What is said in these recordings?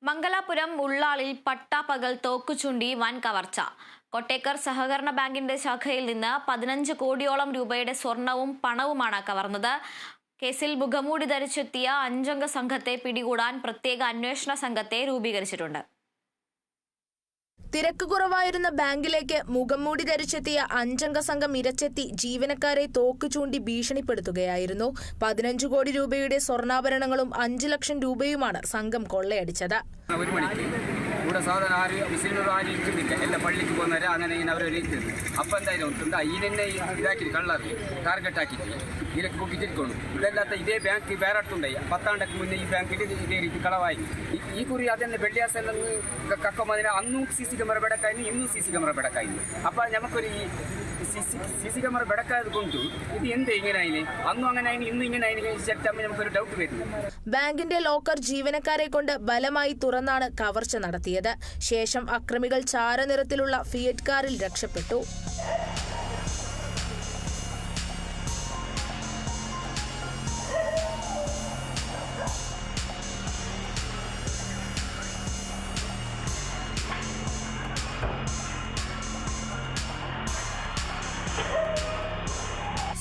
മംഗലാപുരം ഉള്ളാളിൽ പട്ടാപ്പകൽ തോക്കുചൂണ്ടി വൻ കവർച്ച. കൊട്ടേക്കർ സഹകരണ ബാങ്കിന്റെ ശാഖയിൽ നിന്ന് 15 കോടിയോളം രൂപയുടെ സ്വർണവും പണവുമാണ് കവർന്നത്. കേസിൽ മുഖംമൂടി ധരിച്ചെത്തിയ 5-അംഗ സംഘത്തെ പിടികൂടാൻ പ്രത്യേക അന്വേഷണ സംഘത്തെ രൂപീകരിച്ചിട്ടുണ്ട്. തിരക്ക് കുറവായിരുന്ന ബാങ്കിലേക്ക് മുഖംമൂടി ധരിച്ചെത്തിയ 5-അംഗ സംഘം ഇരച്ചെത്തി ജീവനക്കാരെ തോക്ക് ചൂണ്ടി ഭീഷണിപ്പെടുത്തുകയായിരുന്നു. 15 കോടി രൂപയുടെ സ്വർണ്ണാഭരണങ്ങളും 5 ലക്ഷം രൂപയുമാണ് സംഘം കൊള്ളയടിച്ചത്. ഇവിടെ സാധാരണ ആരും ഇരിക്കുന്നില്ല, എല്ലാം പള്ളിക്ക് പോകുന്നവരെ അങ്ങനെ ഇങ്ങനെ അവർ ഇരിക്കുന്നത്. അപ്പം എന്തായാലും ഇതിനെ ഇതാക്കി കള്ളാക്കി ടാർഗറ്റ് ആക്കിയിട്ട് ഇതിലേക്ക് പൊക്കിച്ചിരിക്കുന്നു. ഇതല്ലാത്ത ഇതേ ബാങ്ക് വേറെ അടുത്തുണ്ടായി 10 ആണ്ടൊക്കെ മുന്നേ ഈ ബാങ്കിൽ ഇതേ രീതി കളവായി. ഈ കുറി അതന്നെ വെള്ളിയാഴ്ച കക്കമാതിന് അന്നും CC ക്യാമറ ബെടക്കായിരുന്നു, ഇന്നും CC ക്യാമറ ബെടക്കായിരുന്നു. അപ്പം നമുക്കൊരു ഈ CC ക്യാമറ ബെടക്കായത് കൊണ്ട് ഇത് എന്ത് ഇങ്ങനെ അതിന് അന്നും അങ്ങനെ അതിന് ഇന്നും ഇങ്ങനെ അതിന് ശക്തമായി നമുക്കൊരു ഡൗട്ട് വരുന്നു. ബാങ്കിന്റെ ലോക്കർ ജീവനക്കാരെ കൊണ്ട് ബലമായി തുറന്നാണ് കവർച്ച നടത്തിയത്. ശേഷം അക്രമികൾ ചാരനിറത്തിലുള്ള ഫിയറ്റ് കാറിൽ രക്ഷപ്പെട്ടു.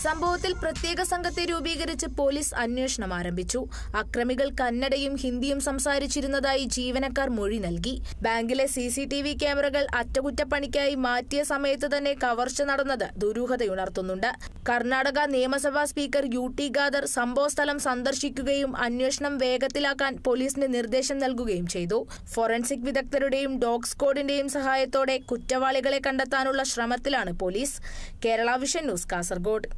സംഭവത്തിൽ പ്രത്യേക സംഘത്തെ രൂപീകരിച്ച് പോലീസ് അന്വേഷണം ആരംഭിച്ചു. അക്രമികൾ കന്നഡയും ഹിന്ദിയും സംസാരിച്ചിരുന്നതായി ജീവനക്കാർ മൊഴി നൽകി. ബാങ്കിലെ CCTV ക്യാമറകൾ അറ്റകുറ്റപ്പണിക്കായി മാറ്റിയ സമയത്ത് തന്നെ കവർച്ച നടന്നത് ദുരൂഹതയുണർത്തുന്നുണ്ട്. കർണാടക നിയമസഭാ സ്പീക്കർ UT ഖാദർ സംഭവസ്ഥലം സന്ദർശിക്കുകയും അന്വേഷണം വേഗത്തിലാക്കാൻ പോലീസിന് നിർദ്ദേശം നൽകുകയും ചെയ്തു. ഫോറൻസിക് വിദഗ്ധരുടെയും ഡോഗ് സ്ക്വാഡിന്റെയും സഹായത്തോടെ കുറ്റവാളികളെ കണ്ടെത്താനുള്ള ശ്രമത്തിലാണ് police. Kerala vision news, Kasaragod.